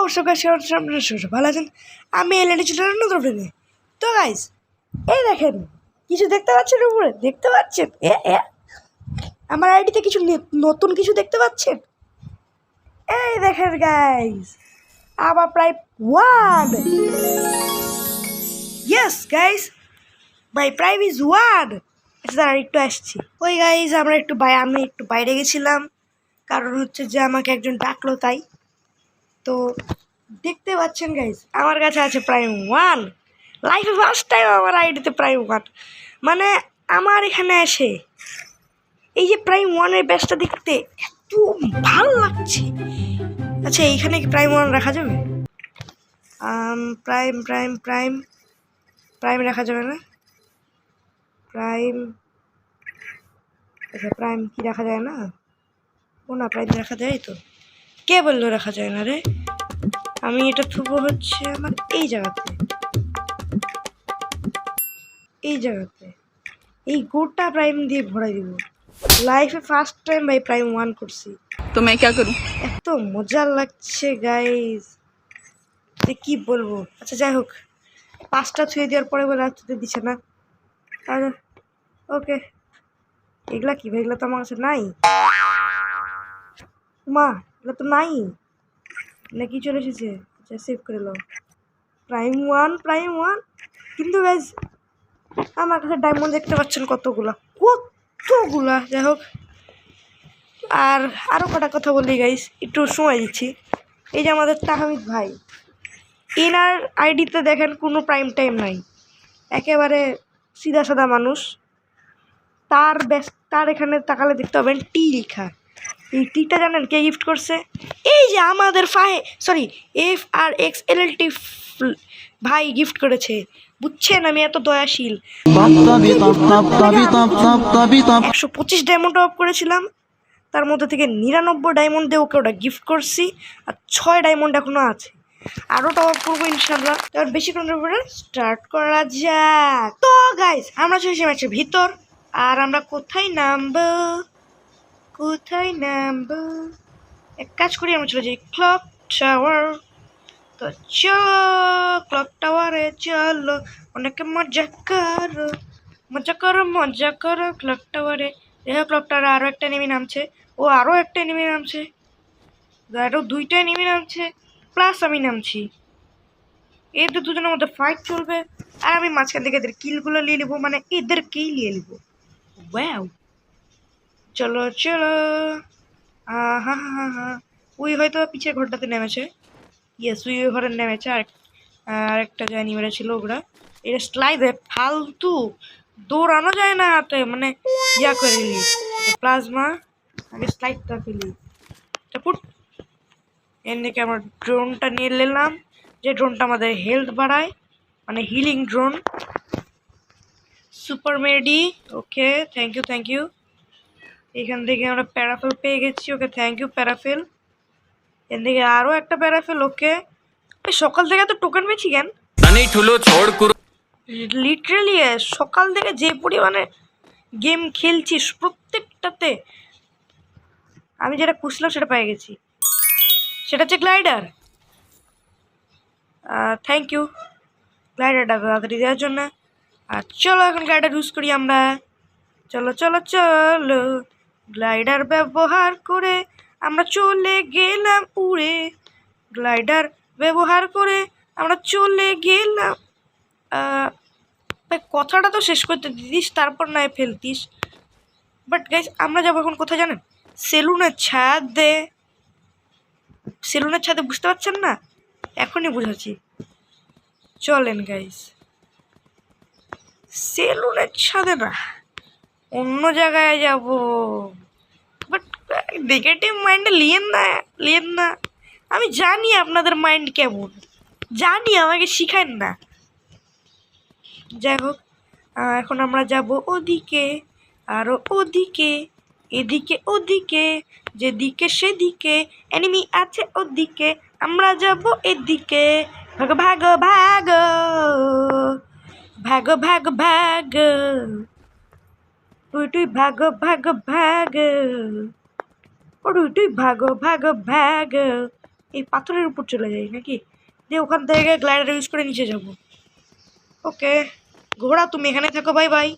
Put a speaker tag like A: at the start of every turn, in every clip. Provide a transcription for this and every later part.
A: নমস্কার গাইস, আপনারা সবাই ভালো আছেন। আমি এলএডি চ্যানেলের নতুন ভিডিও। তো গাইস, এই দেখেন, কিছু দেখতে পাচ্ছেন উপরে? দেখতে পাচ্ছেন আমার আইডিতে কিছু নতুন কিছু দেখতে পাচ্ছেন? এই দেখেন গাইস, আমার prime 1। Yes guys, my prime is 1। আচ্ছা, একটু আসছি। ওই গাইস, আমি একটু বাইরে গেছিলাম, কারণ হচ্ছে যে আমাকে একজন ডাকলো, তাই। তো দেখতে পাচ্ছেন গাইস, আমার কাছে আছে প্রাইম 1। লাইফে ফার্স্ট টাইম আমার আইডিতে প্রাইম 1, মানে আমার এখানে এসে এই যে প্রাইম 1-এর ব্যাচটা দেখতে এত ভালো লাগছে। আচ্ছা, এইখানে কি প্রাইম 1 রাখা যাবে? প্রাইম প্রাইম প্রাইম প্রাইম রাখা যাবে না? প্রাইম, আচ্ছা প্রাইম কি রাখা যায় না? ও না, প্রাইম রাখা যায় তো। কে বললো রাখা যায় না রে? আমি এটা থুবো হচ্ছে আমার এই জায়গাতে এই গোটা প্রাইম দিয়ে ভরাই দিব। লাইফে ফার্স্ট টাইম ভাই প্রাইম 1 করছি,
B: তো मैं क्या करूं?
A: এত মজা লাগছে গাইস, কি বলবো। আচ্ছা যাই হোক, 5টা ছুঁয়ে দেওয়ার পরে বলে আর ছুঁতে দিচ্ছে না। আর ওকে, এগুলা কি ভাই? এগুলো তো আমার কাছে নাই। মা, এগুলো তো নাই নাকি চলে এসেছে? আচ্ছা, সেভ করে নাও। প্রাইম 1 কিন্তু গাইস, আমার কাছে ডায়মন্ড দেখতে পাচ্ছেন কতগুলা। যাই হোক, আর আরও কটা কথা বলি গাইস, একটু সময় দিচ্ছি। এই যে আমাদের তাহমিদ ভাই, এনার আইডিতে দেখেন কোনো প্রাইম টাইম নাই, একেবারে সিধা সাদা মানুষ। তার এখানে তাকালে দেখতে পাবেন টি লেখা। এই টিটা জানেন কে গিফট করছে? এই যে আমাদের FRXLLT ভাই গিফট করেছে, বুঝছেন? আমি এত দয়াশীল। 125 ডায়মন্ড অফ করেছিলাম, তার মধ্যে থেকে 99 ডায়মন্ড দিয়ে ওকে ওটা গিফট করছি, আর 6 ডায়মন্ড এখনো আছে, আরও টপ আপ করবো ইনশাল্লাহ। এবার বেশি করে স্টার্ট করা যাক। তো গাইস, আমরা চলেছি ম্যাচের ভিতর, আর আমরা কোথায় নামবো? এক কাজ করি, আমরা চলে যাই ক্লক টাওয়ার। তো চলো ক্লক টাওয়ারে চলো, অনেকে মজা করো ক্লক টাওয়ারে। দেখো ক্লক টাওয়ারে আরও একটা এনিমি নামছে, আরও একটা এনিমি নামছে, আরও 2টা এনিমি নামছে, প্লাস আমি নামছি। এদের দুজনের মধ্যে ফাইট চলবে, আর আমি মাঝখান থেকে এদের কিলগুলো নিয়ে নেবো, মানে এদেরকেই নিয়ে নেবো। ওয়াও, চলো হা ওই হয়তো পিছের ঘরটাতে নেমেছে। ইয়েস, ওই ঘরে নেমেছে। আর একটা জানি মেরেছিল ওরা। এটা স্লাইডে ফালতু দৌড়ানো যায় না হাতে, মানে ইয়া করে নিলি প্লাজমা। আগে স্লাইডটা ফেলি, পুট। এর দিকে আমরা ড্রোনটা নিয়ে নিলাম, যে ড্রোনটা আমাদের হেলথ বাড়ায়, মানে হিলিং ড্রোন। সুপার মেডি, ওকে, থ্যাংক ইউ। এখান থেকে আমরা প্যারাফেল পেয়ে গেছি, ওকে থ্যাংক ইউ প্যারাফেল। এর দিকে আরও একটা প্যারাফেল, ওকে। সকাল থেকে তো টোকেন পেয়েছি কেন? লিটারালি সকাল থেকে যে পরিমাণে গেম খেলছি, প্রত্যেকটাতে আমি যেটা খুঁজছিলাম সেটা পেয়ে গেছি। সেটা হচ্ছে গ্লাইডার। থ্যাংক ইউ গ্লাইডারটা তাড়াতাড়ি দেওয়ার জন্য। আর চলো এখন গ্লাইডার ইউজ করি আমরা। চলো গ্লাইডার ব্যবহার করে আমরা চলে গেলাম উড়ে। গ্লাইডার ব্যবহার করে আমরা চলে গেলাম। কথাটা তো শেষ করতে দিতিস, তারপর নয় ফেলতিস। বাট গাইস, আমরা যাবো এখন কোথায় জানেন? সেলুনের ছাদে। বুঝতে পারছেন না? এখনই বুঝাচ্ছি, চলেন গাইস। সেলুনের ছাদে না, অন্য জায়গায় যাব। বাট নেগেটিভ মাইন্ডে লিয়েন না। আমি জানি আপনাদের মাইন্ড কেমন, জানি, আমাকে শিখান না। যাই হোক, এখন আমরা যাব ওদিকে, আরও ওদিকে, এদিকে ওদিকে, যেদিকে সেদিকে এনিমি আছে ওদিকে, আমরা যাব এদিকে। ভাগ তুই ভাগ তুই ভাগ। এই পাথরের উপর চলে যাই নাকি, দিয়ে ওখান থেকে গ্লাইডার ইউজ করে নিচে যাব। ওকে ঘোড়া তুমি এখানে থাকো, বাই বাই,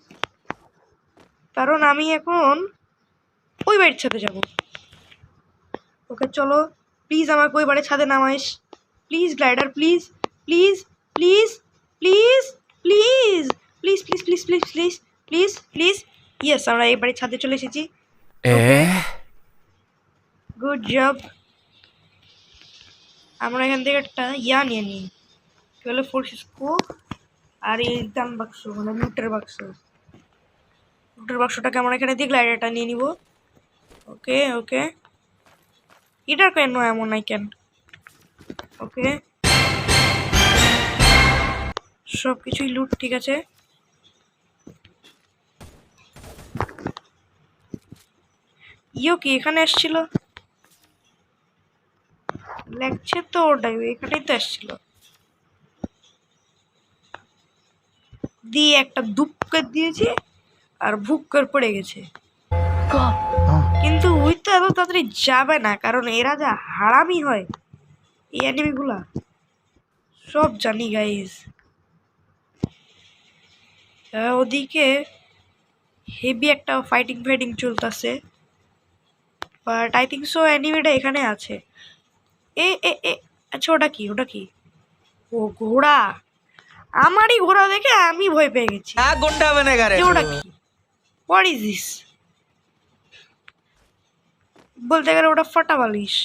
A: কারণ আমি এখন ওই বাড়ির ছাদে যাব। ওকে চলো প্লিজ আমাকে ওই বাড়ির ছাদে নামাইস, please glider, please please please please please please please please please please please please. Yes, আমরা এই বাড়ির ছাদে চলে এসেছি। Good job. আমরা এখান থেকে একটা নিয়ে নিই, 12 ফোর্স স্কোপ আর এই দাম বাক্স, মানে লুটের বাক্স। লুটের বাক্সটাকে আমরা এখানে দিয়ে গ্লাইডারটা নিয়ে নিব। ওকে ওকে, এটার কেন এমন আই ক্যান। ওকে সব কিছুই লুট, ঠিক আছে। ইও কি এখানে আসছিল? লাগছে তো ওটাই, এখানেই তো আসছিল। দিয়ে একটা দুপ করে দিয়েছি আর ভুক করে পড়ে গেছে। কিন্তু ওই তো এত তাড়াতাড়ি যাবে না, কারণ এরা যা হারামি হয় এই অ্যানিমিগুলা, সব জানি গাইস। ওদিকে হেভি একটা ফাইটিং চলতেছে, বাট আই থিঙ্ক সো অ্যানিমিটা এখানে আছে। এ এ এ আচ্ছা, ওটা কি? ওটা কি? ও ঘোড়া। আমারই ঘোড়া দেখে আমি ভয় পেয়ে গেছি। ওটা কি? What is this? বলতে গেলে ওটা ফাটা বালিশ।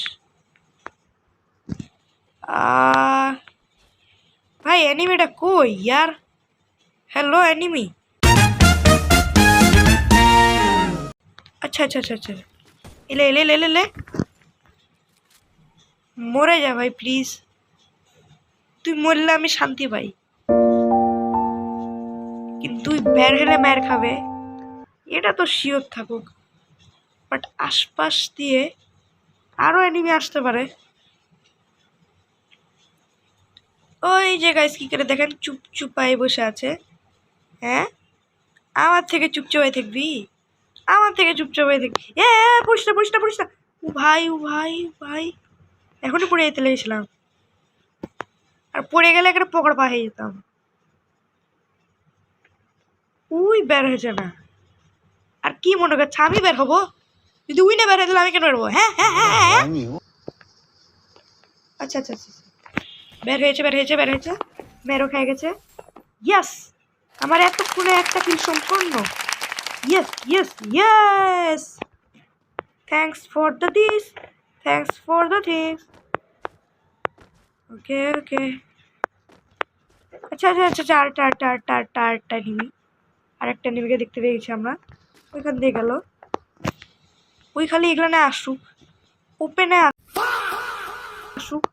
A: ভাই অ্যানিমিটা কই ইয়ার? Hello enemy. আচ্ছা আচ্ছা আচ্ছা আচ্ছা, এলে এলে এলে এলে, মরে যা ভাই প্লিজ, তুই মরলে আমি শান্তি পাই, কিন্তু তুই বের হলে মার খাবে এটা তো শিওর থাকুক। বাট আশপাশ দিয়ে আরো এনিমি আসতে পারে। ওই যে গাইস কি করে দেখেন, চুপচুপাই বসে আছে। হ্যাঁ আমার থেকে চুপচাপাই থাকবি, আমার থেকে চুপচাপাই থাকবি। পড়িস না। ও ভাই ও ভাই ভাই, এখনই পড়ে যেতে লেগেছিলাম, আর পড়ে গেলে একটা পকড় পা হয়ে যেতাম। উই বের হয়েছে না, আর কি মনে করছে আমি বের হবো? যদি উই না বের হয়ে দিলে আমি কেন বেরোবো? হ্যাঁ হ্যাঁ হ্যাঁ হ্যাঁ, আচ্ছা আচ্ছা আচ্ছা, বের হয়েছে, মেরো খেয়ে গেছে। ইয়েস, আমার এতক্ষণে একটা কিল সম্পূর্ণ। Yes yes yes, thanks for the things. Okay okay, আচ্ছা আচ্ছা আচ্ছা, আরেকটা নিবি, আরেকটা নিবিকে দেখতে পেয়েছি আমরা। ওইখান দিয়ে গেল, ওই খালি এখানে আসুক, ওপেনে আসুক।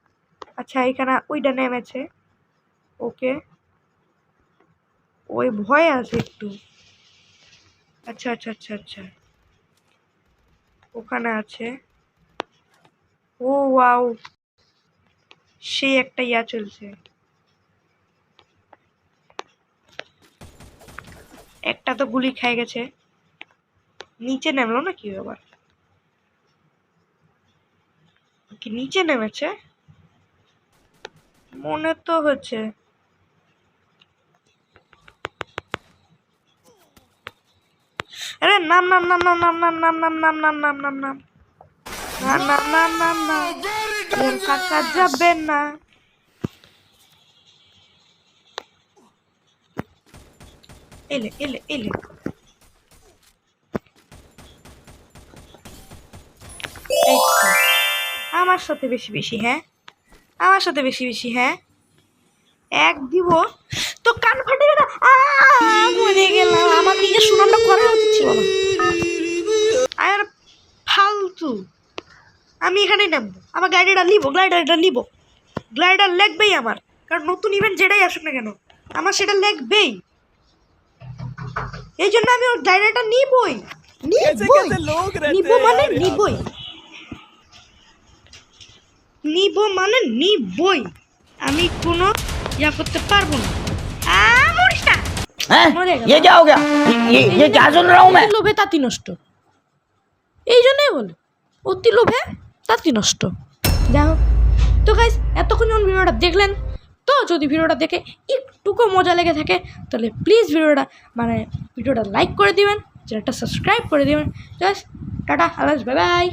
A: আচ্ছা এখানে ওইটা নেমেছে। ওকে, ওই ভয় আছে একটু। আচ্ছা আচ্ছা আচ্ছা আচ্ছা, ওখানে আছে। ও ওয়াও, সেই একটা চলছে। একটা তো গুলি খেয়ে গেছে, নিচে নামলো না কি আবার? কি নিচে নেমেছে মনে তো হচ্ছে। আরে নাম নাম নাম নাম নাম নাম নাম নাম নাম নাম নাম নাম নাম না না না না না, কাকা যাবে না। এলে এলে এলে, আমার সাথে বেশি বেশি, হ্যাঁ আমার সাথে বেশি বেশি, হ্যাঁ এক দিব তো কান ফাটে না। মরে গেলাম, আমার নিজের সুনামটা করা উচিত ছিল না। আর ফালতু, আমি এখানেই নামবো, আমার গ্লাইডার লাগবেই আমার, কারণ নতুন ইভেন্ট যেটাই আসুক না কেন আমার সেটা লাগবেই। এই জন্য আমি ওর গ্লাইডারটা নিবই, নিবই, আমি কোনো ইয়া করতে পারবো না। লোভে তাঁতি নষ্ট, এই জন্যই বলে অতি লোভে তাঁতি নষ্ট। দেখো তো গাইস এতক্ষণ যখন ভিডিওটা দেখলেন, তো যদি ভিডিওটা দেখে একটুকু মজা লেগে থাকে তাহলে প্লিজ ভিডিওটা লাইক করে দিবেন, চ্যানেলটা সাবস্ক্রাইব করে দিবেন। জাস্ট টাটা, আল্লাহ, বাই বাই।